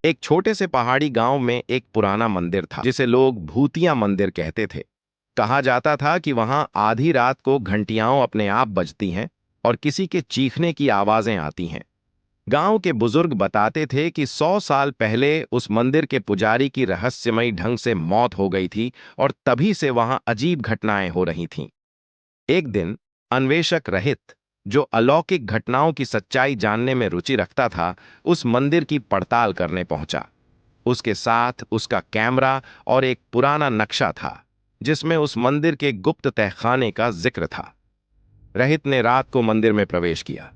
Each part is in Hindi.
एक छोटे से पहाड़ी गांव में एक पुराना मंदिर था जिसे लोग भूतिया मंदिर कहते थे। कहा जाता था कि वहां आधी रात को घंटियां अपने आप बजती हैं और किसी के चीखने की आवाजें आती हैं। गांव के बुजुर्ग बताते थे कि 100 साल पहले उस मंदिर के पुजारी की रहस्यमयी ढंग से मौत हो गई थी और तभी से वहां अजीब घटनाएं हो रही थीं। एक दिन अन्वेषक रहित, जो अलौकिक घटनाओं की सच्चाई जानने में रुचि रखता था, उस मंदिर की पड़ताल करने पहुंचा। उसके साथ उसका कैमरा और एक पुराना नक्शा था जिसमें उस मंदिर के गुप्त तहखाने का जिक्र था। रहित ने रात को मंदिर में प्रवेश किया।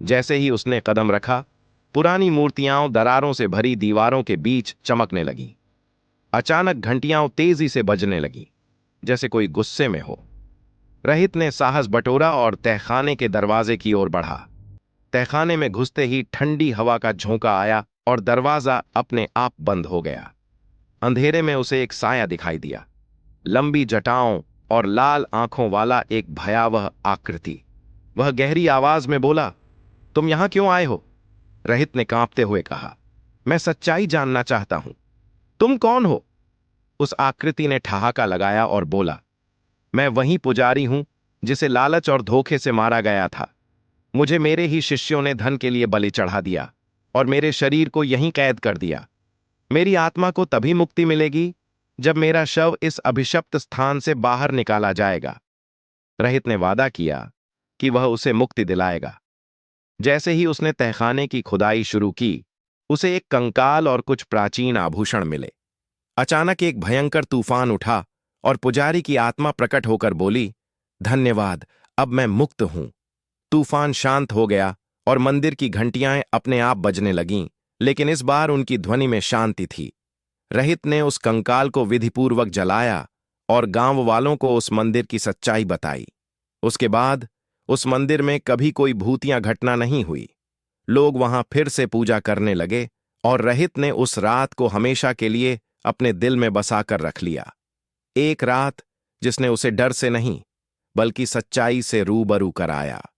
जैसे ही उसने कदम रखा, पुरानी मूर्तियां दरारों से भरी दीवारों के बीच चमकने लगीं। अचानक घंटियां तेजी से बजने लगीं, जैसे कोई गुस्से में हो। रहित ने साहस बटोरा और तहखाने के दरवाजे की ओर बढ़ा। तहखाने में घुसते ही ठंडी हवा का झोंका आया और दरवाजा अपने आप बंद हो गया। अंधेरे में उसे एक साया दिखाई दिया, लंबी जटाओं और लाल आंखों वाला एक भयावह आकृति। वह गहरी आवाज में बोला, तुम यहां क्यों आए हो? रहित ने कांपते हुए कहा, मैं सच्चाई जानना चाहता हूं। तुम कौन हो? उस आकृति ने ठहाका लगाया और बोला, मैं वही पुजारी हूं जिसे लालच और धोखे से मारा गया था। मुझे मेरे ही शिष्यों ने धन के लिए बलि चढ़ा दिया और मेरे शरीर को यहीं कैद कर दिया। मेरी आत्मा को तभी मुक्ति मिलेगी जब मेरा शव इस अभिशप्त स्थान से बाहर निकाला जाएगा। रहित ने वादा किया कि वह उसे मुक्ति दिलाएगा। जैसे ही उसने तहखाने की खुदाई शुरू की, उसे एक कंकाल और कुछ प्राचीन आभूषण मिले। अचानक एक भयंकर तूफान उठा और पुजारी की आत्मा प्रकट होकर बोली, धन्यवाद, अब मैं मुक्त हूं। तूफान शांत हो गया और मंदिर की घंटियां अपने आप बजने लगीं, लेकिन इस बार उनकी ध्वनि में शांति थी। रहित ने उस कंकाल को विधिपूर्वक जलाया और गांव वालों को उस मंदिर की सच्चाई बताई। उसके बाद उस मंदिर में कभी कोई भूतिया घटना नहीं हुई। लोग वहां फिर से पूजा करने लगे और रहित ने उस रात को हमेशा के लिए अपने दिल में बसाकर रख लिया। एक रात जिसने उसे डर से नहीं, बल्कि सच्चाई से रूबरू कराया।